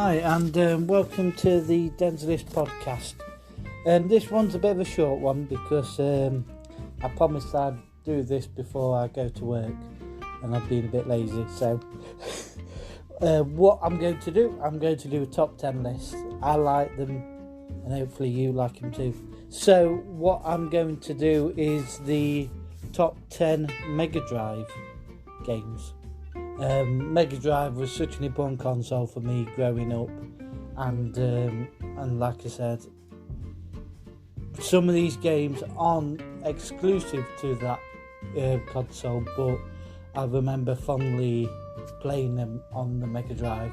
Hi, and welcome to the Denzalist podcast. This one's a bit of a short one because I promised I'd do this before I go to work, and I've been a bit lazy. So, what I'm going to do a top 10 list. I like them, and hopefully you like them too. So, what I'm going to do is the top 10 Megadrive games. Megadrive was such an important console for me growing up, and like I said, some of these games aren't exclusive to that console, but I remember fondly playing them on the Megadrive,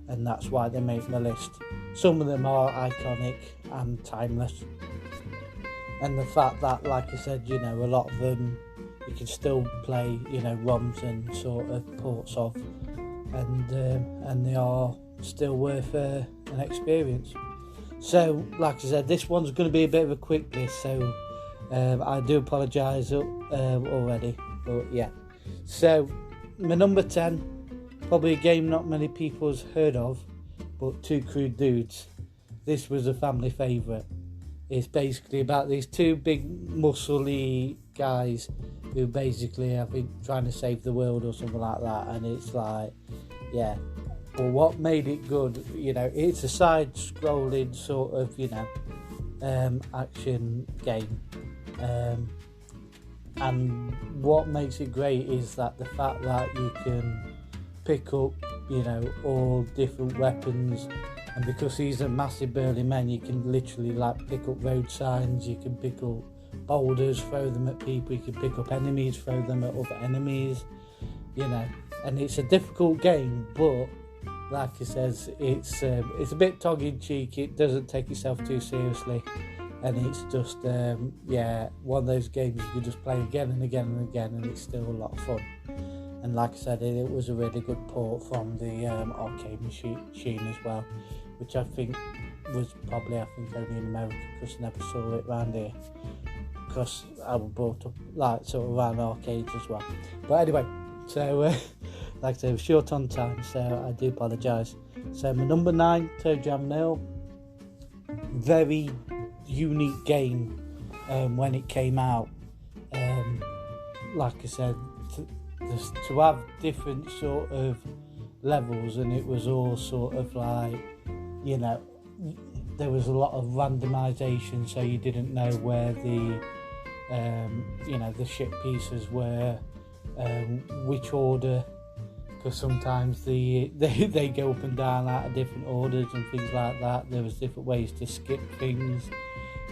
and that's why they make my list. Some of them are iconic and timeless, and the fact that, like I said, a lot of them you can still play, ROMs and sort of ports of, and they are still worth an experience. So, like I said, this one's going to be a bit of a quick list, so I do apologise already, but yeah. So, my number 10, probably a game not many people's heard of, but Two Crude Dudes. This was a family favourite. It's basically about these two big muscly guys who basically, I think, trying to save the world or something like that, and it's like, yeah. But what made it good, it's a side-scrolling sort of, action game, and what makes it great is that the fact that you can pick up, all different weapons, and because these are massive burly men, you can literally pick up road signs, you can pick up boulders, throw them at people, you can pick up enemies, throw them at other enemies, and it's a difficult game, but like it says, it's a bit tongue-in-cheek, it doesn't take itself too seriously, and it's just one of those games you can just play again and again and again, and it's still a lot of fun. And like I said, it was a really good port from the arcade machine as well, which I think was probably only in America, because I never saw it around here, because I was brought up sort of around arcades as well. But anyway, so like I said, it was short on time, so I do apologise. So my number 9, Toe Jam Nail, very unique game when it came out. Like I said, to have different sort of levels, and it was all sort of there was a lot of randomisation, so you didn't know where the the ship pieces were, which order, because sometimes they go up and down out of different orders and things like that. There was different ways to skip things,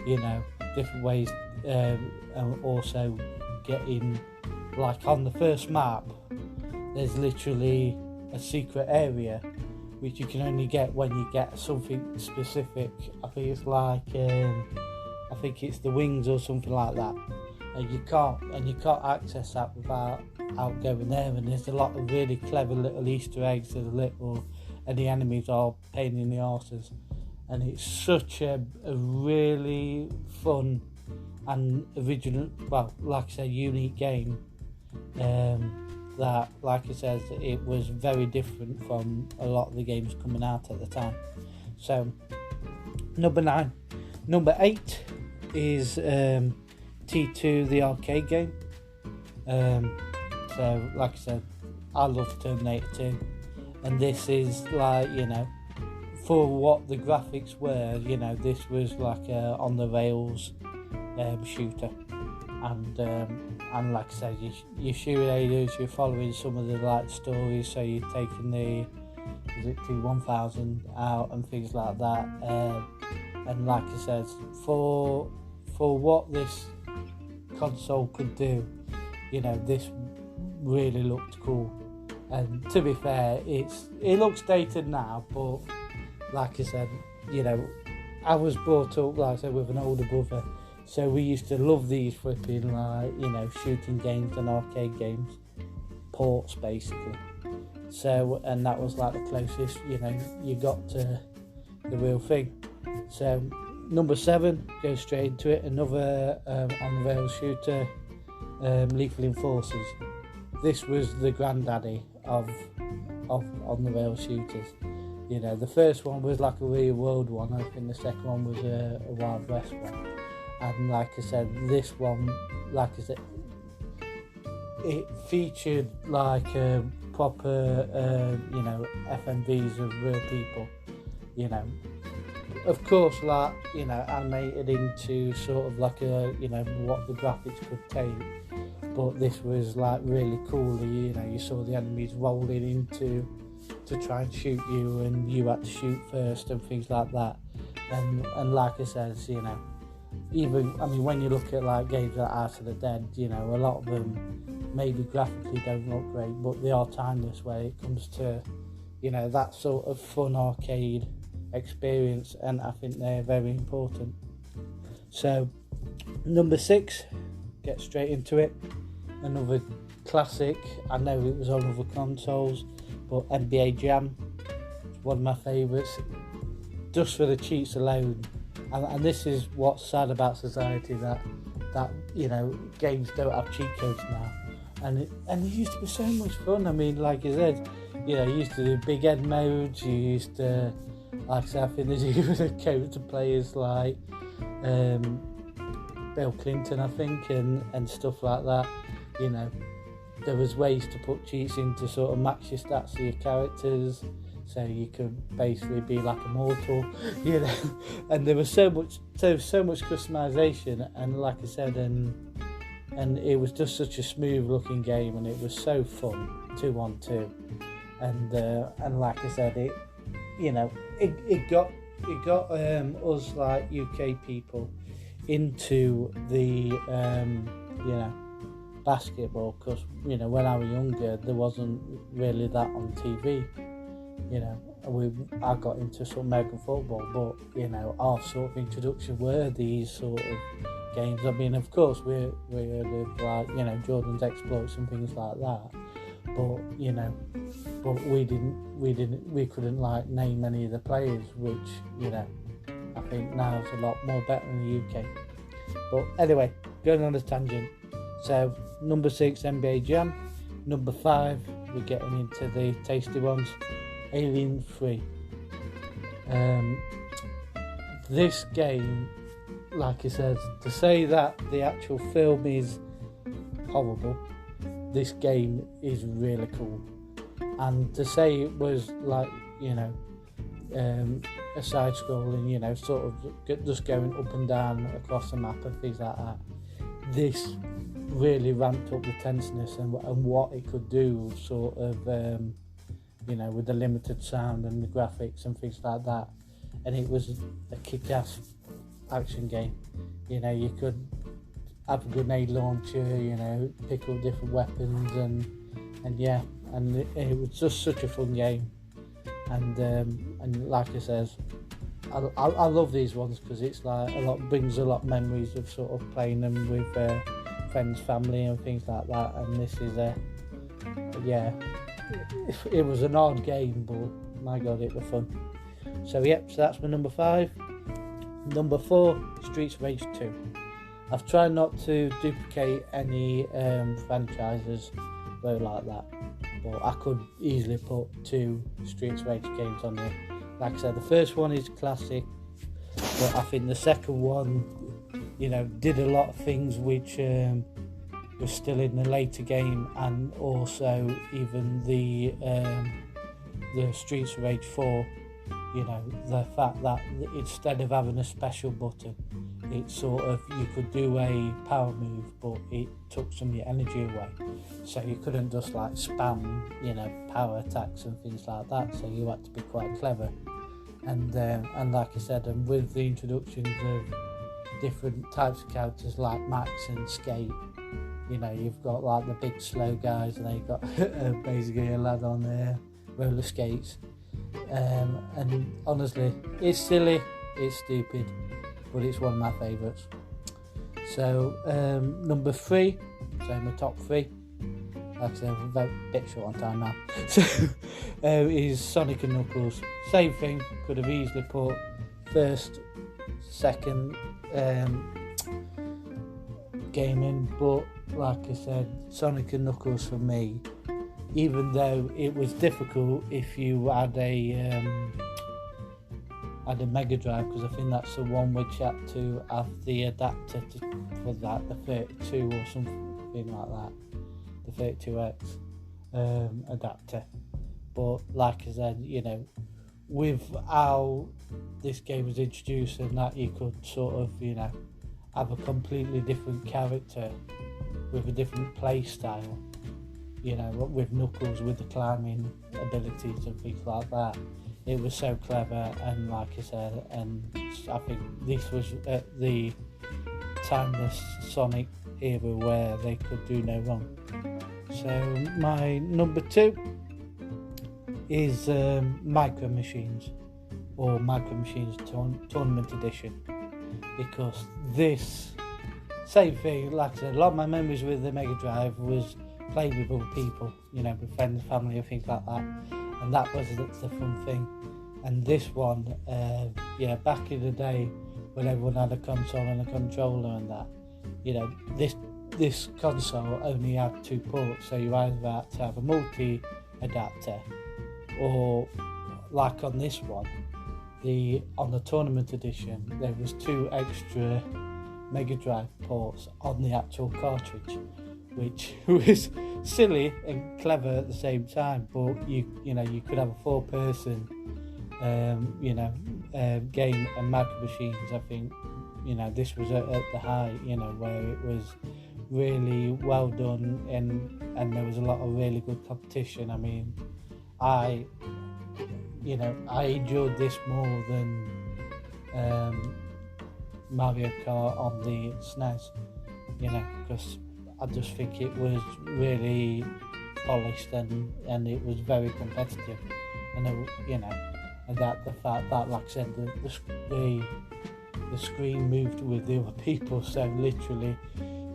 different ways, and also getting, like on the first map, there's literally a secret area which you can only get when you get something specific. I think it's it's the wings or something like that, and you can't access that without going there. And there's a lot of really clever little Easter eggs, and the enemies are pain in the arses, and it's such a really fun and original, well, like I said, unique game, that, like I said, it was very different from a lot of the games coming out at the time. So, number 9. Number 8 is T2, the arcade game. So, like I said, I love Terminator 2, and this is for what the graphics were, this was like a on the rails shooter, and like I said, you shoot aliens, you're following some of the stories, so you're taking the T-1000 out and things like that, and like I said, for what this console could do, this really looked cool. And to be fair, it looks dated now, but like I said, I was brought up, like I said, with an older brother, so we used to love these flipping shooting games and arcade games, ports basically. So, and that was the closest you got to the real thing. So number 7, go straight into it, another on the rail shooter, Lethal Enforcers. This was the granddaddy of on the rail shooters. You know, the first one was like a real world one. I think the second one was a Wild West one. And like I said, this one, like I said, it featured like proper, FMVs of real people. You know, of course, like, you know, animated into sort of like a, you know, what the graphics could take. But this was like really cool. You know, you saw the enemies rolling into to try and shoot you, and you had to shoot first and things like that. And like I said, you know, even, I mean, when you look at like games like Art of the Dead, you know, a lot of them maybe graphically don't look great, but they are timeless when it comes to, you know, that sort of fun arcade experience, and I think they're very important. So number 6, get straight into it, another classic. I know it was on other consoles, but NBA Jam, one of my favourites, just for the cheats alone. And this is what's sad about society, that you know, games don't have cheat codes now, and it used to be so much fun. I mean, like I said, you know, you used to do big end modes, you used to, like I said, I think there's even a code to players like Bill Clinton, I think, and stuff like that. You know, there was ways to put cheats in to sort of match your stats of your characters, so you could basically be like immortal, you know. And there was so much customization, and like I said, and it was just such a smooth looking game, and it was so fun, 2-on-2, and like I said, it, you know, it got us like UK people into the you know, basketball, because, you know, when I was younger there wasn't really that on TV. You know, I got into some American football, but, you know, our sort of introduction were these sort of games. I mean, of course, we heard of, like, you know, Jordan's exploits and things like that, but, you know, but we couldn't like name any of the players, which, you know, I think now is a lot more better in the UK. But anyway, going on a tangent. So number 6, NBA Jam. Number 5, we're getting into the tasty ones. Alien 3. This game, like I said, to say that the actual film is horrible, this game is really cool. And to say it was like, you know, a side scrolling, you know, sort of just going up and down across the map and things like that, this really ramped up the tenseness and what it could do, sort of, you know, with the limited sound and the graphics and things like that. And it was a kick-ass action game. You know, you could have a grenade launcher, you know, pick up different weapons, and yeah, and it was just such a fun game. And like I says, I love these ones because it's like brings a lot of memories of sort of playing them with friends, family, and things like that. And this is it was an odd game, but my god, it was fun. So yep, so that's my number 5. Number 4, Streets of Rage 2. I've tried not to duplicate any franchises though like that, but I could easily put 2 Streets of Rage games on there. Like I said, the first one is classic, but I think the second one, you know, did a lot of things which was still in the later game, and also even the Streets of Rage 4, you know, the fact that instead of having a special button, it sort of, you could do a power move, but it took some of your energy away, so you couldn't just like spam, you know, power attacks and things like that, so you had to be quite clever. And like I said, and with the introductions of different types of characters like Max and Skate, you know, you've got like the big slow guys, and they've got basically a lad on there roller skates, and honestly, it's silly, it's stupid, but it's one of my favourites. So number 3, so my top 3, like I said, we're a bit short on time now, so is Sonic and Knuckles. Same thing, could have easily put first, second game in, but like I said, Sonic and Knuckles for me even though it was difficult if you had a Megadrive, because I think that's the one which had to have the adapter for that, the 32 or something like that, the 32X adapter. But like I said, with how this game was introduced and that you could sort of, have a completely different character with a different play style, with Knuckles with the climbing abilities and things like that. It was so clever, and like I said, and I think this was at the timeless Sonic era where they could do no wrong. So my number 2 is Micro Machines, or Micro Machines Tournament Edition, because this, same thing, like I said, a lot of my memories with the Mega Drive was playing with other people, with friends, family and things like that, and that was the fun thing. And this one, back in the day when everyone had a console and a controller and that, this console only had 2 ports, so you either had to have a multi-adapter, or like on this one, on the Tournament Edition, there was 2 extra Mega Drive ports on the actual cartridge, which was silly and clever at the same time. But you could have a 4-person game and Micro Machines. I think this was at the height, where it was really well done, and there was a lot of really good competition. I mean, I enjoyed this more than Mario Kart on the SNES, because I just think it was really polished and it was very competitive, and and that the fact that, like I said, the screen moved with the other people, so literally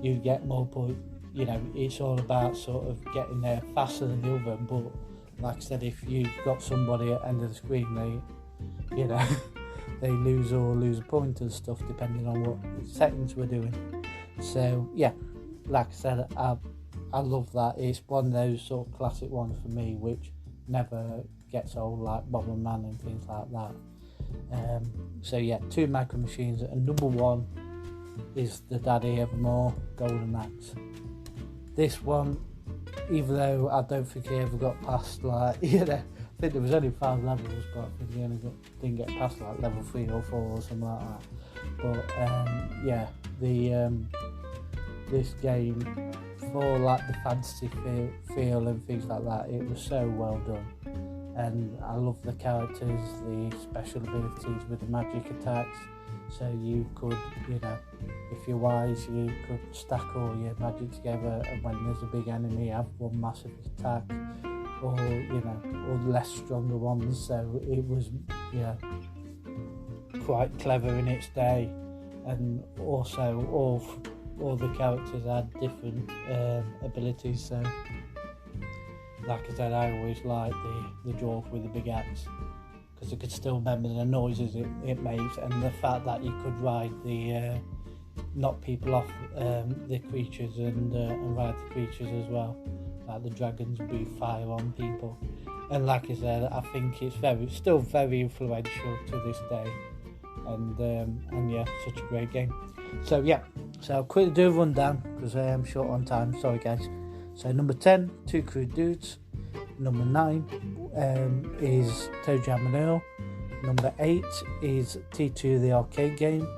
you get more points. It's all about sort of getting there faster than the other, but like I said, if you've got somebody at the end of the screen, they they lose a point and stuff depending on what settings we're doing. So yeah, like I said, I love that. It's one of those sort of classic ones for me, which never gets old, like Bomberman and things like that. So yeah, 2 Micro Machines, and number 1 is the daddy of them all, Golden Axe. This one, even though I don't think he ever got past, I think there was only 5 levels, but I think he only didn't get past like level 3 or 4 or something like that. But this game, for like the fantasy feel and things like that, it was so well done. And I love the characters, the special abilities with the magic attacks. So you could, if you're wise, you could stack all your magic together, and when there's a big enemy, have one massive attack, or less stronger ones. So it was, quite clever in its day, and also all the characters had different abilities. So, like I said, I always liked the dwarf with the big axe, because I could still remember the noises it makes, and the fact that you could ride knock people off the creatures and ride the creatures as well, like the dragons breathe fire on people. And like I said, I think it's still very influential to this day, and yeah, such a great game. So yeah, so I'll quickly do a rundown because I am short on time, sorry guys. So number 10, Two Crude Dudes. Number 9 is Toe Jam and Earl. Number 8 is T2 the arcade game.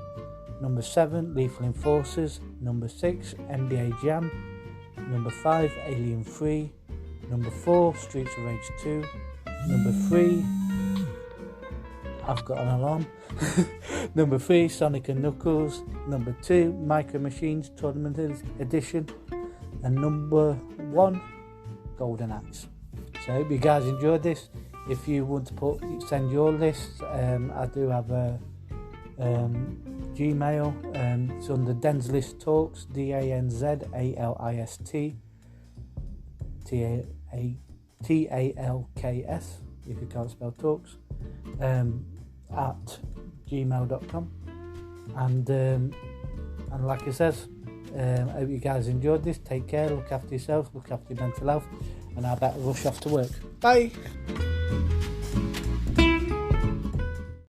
Number 7, Lethal Enforcers. Number 6, NBA Jam. Number 5, Alien 3. Number 4, Streets of Rage 2. Number 3, I've got an alarm. Number 3, Sonic and Knuckles. Number 2, Micro Machines Tournament Edition. And number 1, Golden Axe. So I hope you guys enjoyed this. If you want to send your lists, I do have a Gmail, it's under Denzalist Talks, DANZALIST TALKS, if you can't spell talks, at gmail.com. And like it says, I hope you guys enjoyed this. Take care, look after yourself, look after your mental health, and I better rush off to work. Bye.